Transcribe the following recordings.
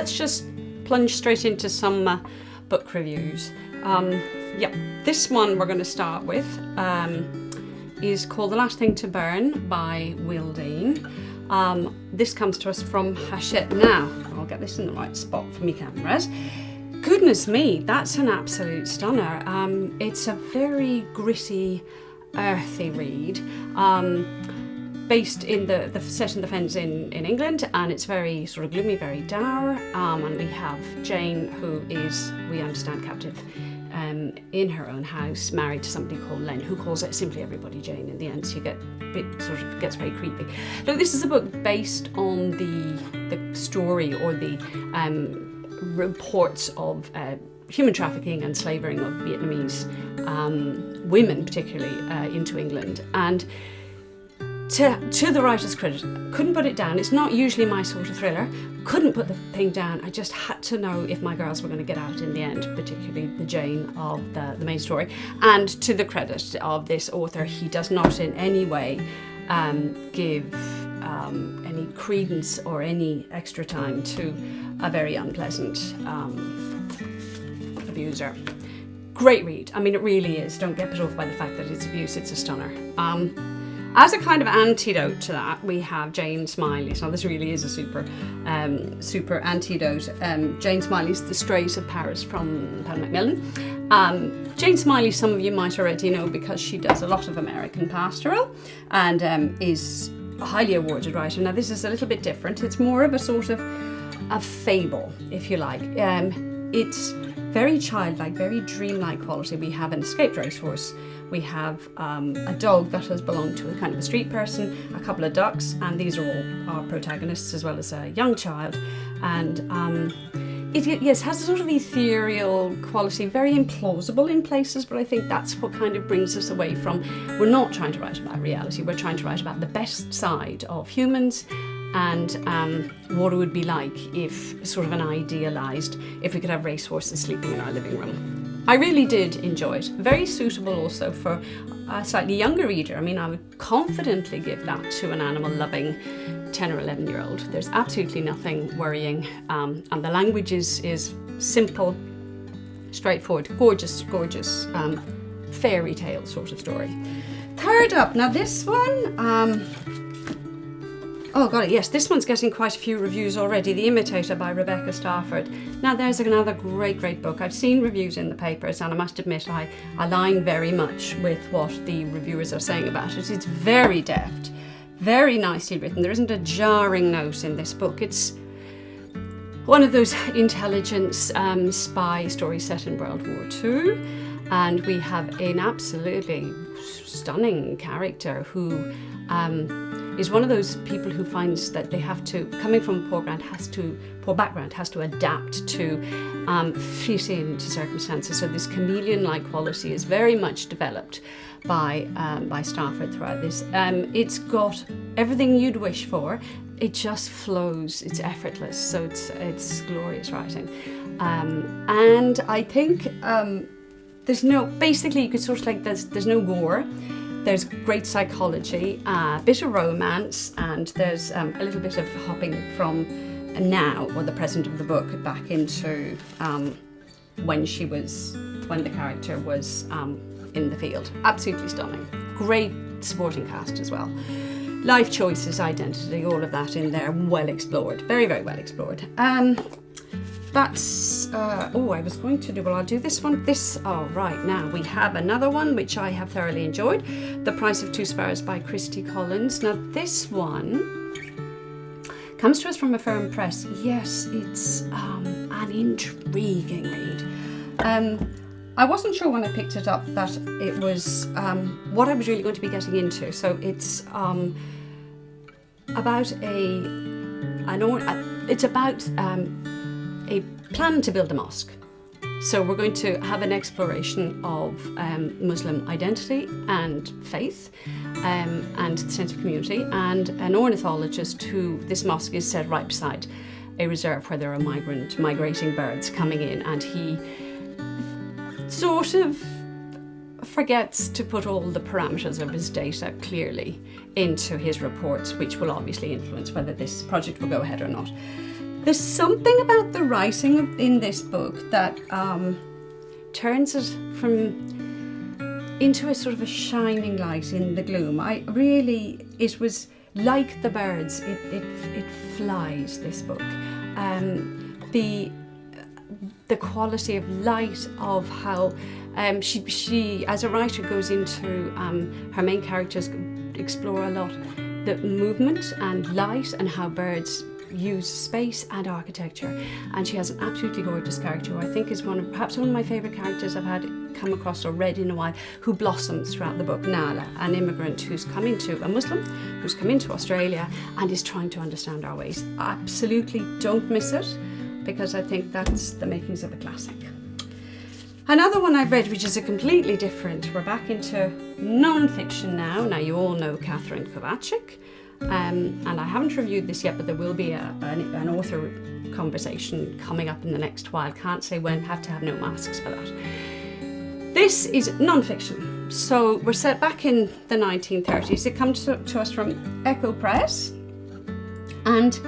let's just plunge straight into some book reviews. This one we're going to start with is called The Last Thing to Burn by Will Dean. This comes to us from Hachette. Now, I'll get this in the right spot for me cameras. Goodness me, that's an absolute stunner. It's a very gritty, earthy read, based in the set in the fens in England, and it's very sort of gloomy, very dour, and we have Jane, who is, we understand, captive in her own house, married to somebody called Len, who calls it simply everybody Jane in the end, so you get a bit, sort of gets very creepy. Look, this is a book based on the story or the reports of human trafficking and slavering of Vietnamese women, particularly into England. And to the writer's credit, couldn't put it down. It's not usually my sort of thriller. Couldn't put the thing down. I just had to know if my girls were going to get out in the end, particularly the Jane of the main story. And to the credit of this author, he does not in any way give any credence or any extra time to a very unpleasant abuser. Great read. I mean, it really is. Don't get put off by the fact that it's abuse. It's a stunner. As a kind of antidote to that, we have Jane Smiley's. Now, this really is a super antidote. Jane Smiley's The Strays of Paris from Pan Macmillan. Jane Smiley, some of you might already know because she does a lot of American pastoral and is a highly awarded writer. Now, this is a little bit different. It's more of a sort of a fable, if you like. It's very childlike, very dreamlike quality. We have an escaped racehorse. We have a dog that has belonged to a kind of a street person, a couple of ducks, and these are all our protagonists, as well as a young child. And it has a sort of ethereal quality, very implausible in places, but I think that's what kind of brings us away from, we're not trying to write about reality, we're trying to write about the best side of humans and what it would be like if, sort of an idealised, if we could have racehorses sleeping in our living room. I really did enjoy it. Very suitable also for a slightly younger reader. I mean, I would confidently give that to an animal-loving 10 or 11-year-old. There's absolutely nothing worrying, and the language is simple, straightforward, gorgeous fairy tale sort of story. Third up, now this one, oh god, yes, this one's getting quite a few reviews already. The Imitator by Rebecca Stafford. Now there's another great book. I've seen reviews in the papers and I must admit I align very much with what the reviewers are saying about it. It's very deft, very nicely written. There isn't a jarring note in this book. It's one of those intelligence spy stories set in World War II, and we have an absolutely stunning character who is one of those people who finds that they have to, coming from a poor background, has to adapt to fit into circumstances. So this chameleon-like quality is very much developed by Stafford throughout this. It's got everything you'd wish for. It just flows. It's effortless. So it's glorious writing. And I think there's no, basically you could sort of like, there's no gore. There's great psychology, a bit of romance, and there's a little bit of hopping from now, or the present of the book, back into when the character was in the field. Absolutely stunning. Great supporting cast as well. Life choices, identity, all of that in there, well explored. Very, very well explored. That's, I was going to do, well, I'll do this one. Right, now we have another one which I have thoroughly enjoyed. The Price of Two Sparrows by Christy Collins. Now this one comes to us from a firm press. Yes, it's an intriguing read. I wasn't sure when I picked it up that it was what I was really going to be getting into. So it's about a plan to build a mosque. So we're going to have an exploration of Muslim identity and faith and the sense of community, and an ornithologist who, this mosque is set right beside a reserve where there are migrating birds coming in, and he sort of forgets to put all the parameters of his data clearly into his reports, which will obviously influence whether this project will go ahead or not. There's something about the writing in this book that turns it into a sort of a shining light in the gloom. It was like the birds. It flies, this book. The quality of light, of how she as a writer goes into her main characters explore a lot the movement and light and how birds use space and architecture, and she has an absolutely gorgeous character who I think is perhaps one of my favourite characters I've had come across or read in a while, who blossoms throughout the book. Nala, an immigrant a Muslim who's come into Australia and is trying to understand our ways. Absolutely don't miss it, because I think that's the makings of a classic. Another one I've read, which is a completely different, we're back into non-fiction now. Now you all know Catherine Kovacic. And I haven't reviewed this yet, but there will be an author conversation coming up in the next while. Can't say when, have to have no masks for that. This is non-fiction. So we're set back in the 1930s. It comes to us from Echo Press. And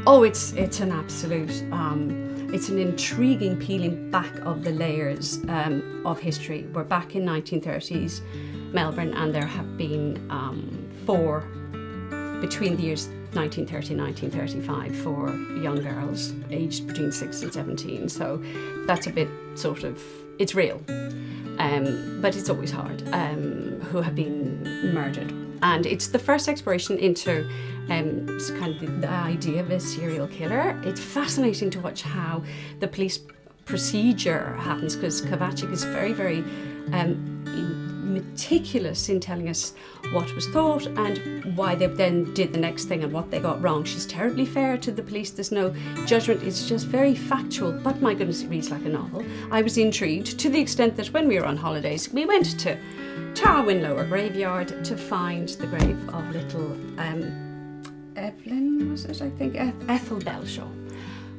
it's an absolute, it's an intriguing peeling back of the layers of history. We're back in 1930s Melbourne, and there have been between the years 1930 and 1935 for young girls aged between 6 and 17. So that's a bit sort of, it's real, but it's always hard, who have been murdered. And it's the first exploration into kind of the idea of a serial killer. It's fascinating to watch how the police procedure happens, because Kovacic is very, very meticulous in telling us what was thought and why they then did the next thing and what they got wrong. She's terribly fair to the police. There's no judgment. It's just very factual, but my goodness, it reads like a novel. I was intrigued to the extent that when we were on holidays, we went to Tarwin Lower Graveyard to find the grave of little Evelyn, was it? I think Ethel Belshaw,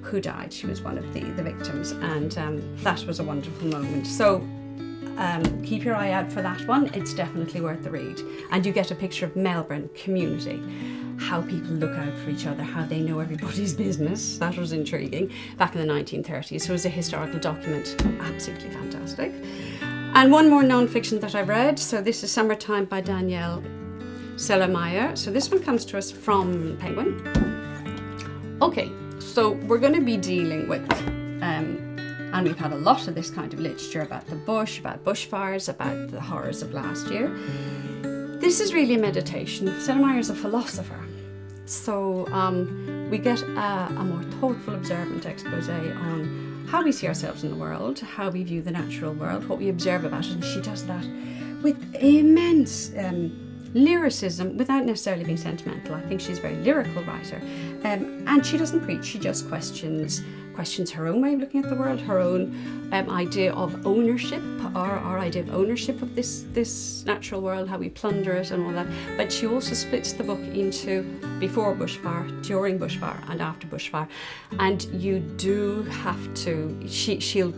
who died. She was one of the victims, and that was a wonderful moment. So keep your eye out for that one. It's definitely worth the read. And you get a picture of Melbourne community, how people look out for each other, how they know everybody's business. That was intriguing back in the 1930s. So it was a historical document. Absolutely fantastic. And one more non-fiction that I read. So this is Summertime by Danielle Sellermeyer. So this one comes to us from Penguin. Okay, so we're going to be dealing with and we've had a lot of this kind of literature about the bush, about bushfires, about the horrors of last year. This is really a meditation. Sellermeyer is a philosopher. So we get a more thoughtful, observant expose on how we see ourselves in the world, how we view the natural world, what we observe about it. And she does that with immense lyricism without necessarily being sentimental. I think she's a very lyrical writer. And she doesn't preach, she just questions her own way of looking at the world, her own idea of ownership, our idea of ownership of this natural world, how we plunder it and all that. But she also splits the book into before bushfire, during bushfire and after bushfire. And you do have to, she'll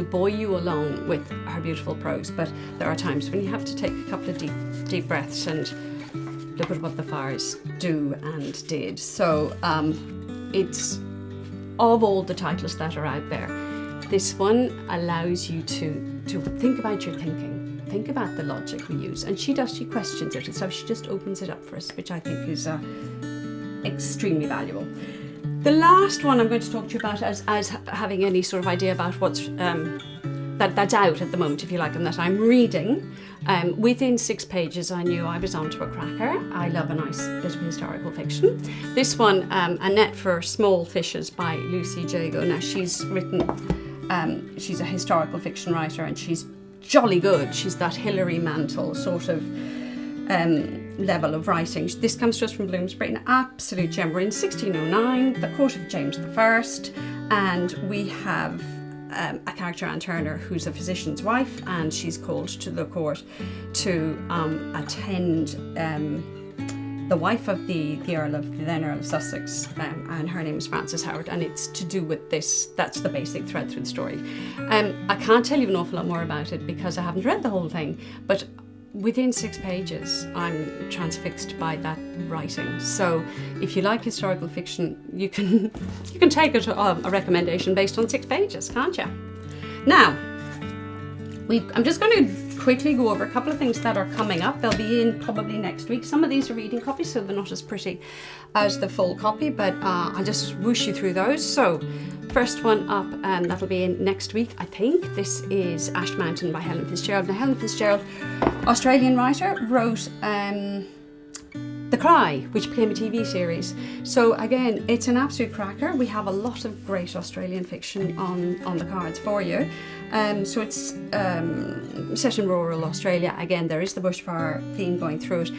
buoy you along with her beautiful prose, but there are times when you have to take a couple of deep breaths and look at what the fires do and did. So it's, of all the titles that are out there, this one allows you to think about your thinking, think about the logic we use. And she questions it, and so she just opens it up for us, which I think is extremely valuable. The last one I'm going to talk to you about as having any sort of idea about what's that's out at the moment, if you like, and that I'm reading. Within 6 pages I knew I was onto a cracker. I love a nice bit of historical fiction. This one, A Net for Small Fishes by Lucy Jago. Now she's written, she's a historical fiction writer, and she's jolly good. She's that Hilary Mantel sort of level of writing. This comes to us from Bloomsbury, an absolute gem. We're in 1609, the court of James I, and we have a character, Anne Turner, who's a physician's wife, and she's called to the court to attend the wife of the then Earl of Sussex, and her name is Frances Howard, and it's to do with this. That's the basic thread through the story. I can't tell you an awful lot more about it because I haven't read the whole thing, but within 6 pages, I'm transfixed by that writing. So if you like historical fiction, you can take it a recommendation based on 6 pages, can't you? Now, I'm just going to quickly go over a couple of things that are coming up. They'll be in probably next week. Some of these are reading copies, so they're not as pretty as the full copy, but I'll just whoosh you through those. So first one up, that'll be in next week, I think. This is Ash Mountain by Helen Fitzgerald. Now, Helen Fitzgerald, Australian writer, wrote The Cry, which became a TV series. So again, it's an absolute cracker. We have a lot of great Australian fiction on the cards for you. So it's set in rural Australia. Again, there is the bushfire theme going through it.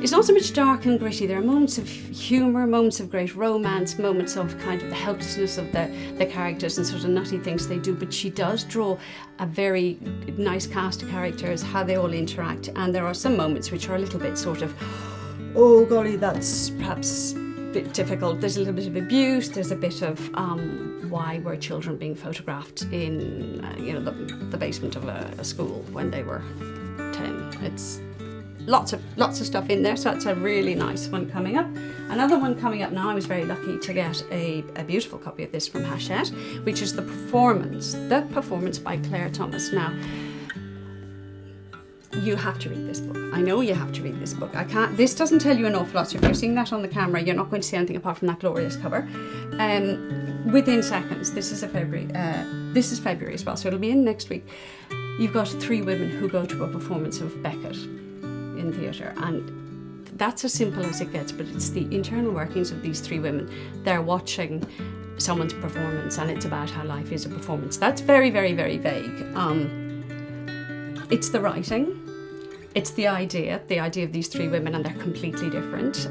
It's not so much dark and gritty. There are moments of humour, moments of great romance, moments of kind of the helplessness of the characters and sort of nutty things they do. But she does draw a very nice cast of characters, how they all interact. And there are some moments which are a little bit sort of, oh golly, that's perhaps a bit difficult. There's a little bit of abuse. There's a bit of why were children being photographed in the basement of a school when they were 10. It's lots of stuff in there, so that's a really nice one coming up. Another one coming up now, I was very lucky to get a beautiful copy of this from Hachette, which is The Performance by Claire Thomas. Now, you have to read this book. I know you have to read this book. This doesn't tell you an awful lot, so if you're seeing that on the camera, you're not going to see anything apart from that glorious cover. Within seconds, this is February as well, so it'll be in next week. You've got 3 women who go to a performance of Beckett in theatre, and that's as simple as it gets, but it's the internal workings of these 3 women. They're watching someone's performance, and it's about how life is a performance. That's very, very, very vague. It's the writing, it's the idea of these 3 women, and they're completely different.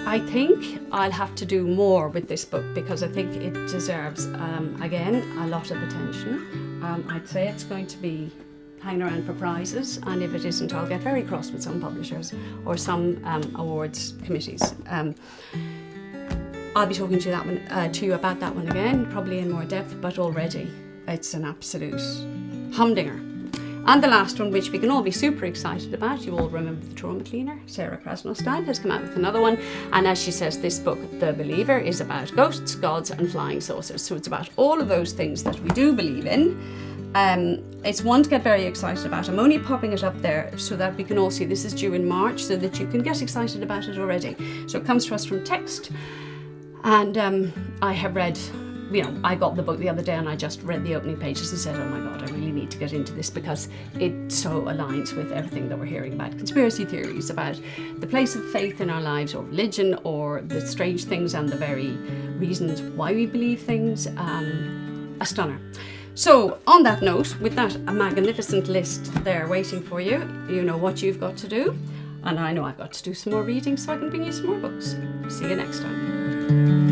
I think I'll have to do more with this book because I think it deserves, again, a lot of attention. I'd say it's going to be hanging around for prizes, and if it isn't, I'll get very cross with some publishers or some awards committees. I'll be talking to you about that one again, probably in more depth, but already it's an absolute humdinger. And the last one, which we can all be super excited about, you all remember the trauma cleaner, Sarah Krasnow-Stein has come out with another one, and as she says, this book, The Believer, is about ghosts, gods and flying saucers. So it's about all of those things that we do believe in. It's one to get very excited about. I'm only popping it up there so that we can all see this is due in March, so that you can get excited about it already. So it comes to us from Text, and I have read, I got the book the other day and I just read the opening pages and said, oh my God, I really need to get into this because it so aligns with everything that we're hearing about conspiracy theories, about the place of faith in our lives, or religion, or the strange things and the very reasons why we believe things. A stunner. So on that note, with that a magnificent list there waiting for you, you know what you've got to do, and I know I've got to do some more reading so I can bring you some more books. See you next time.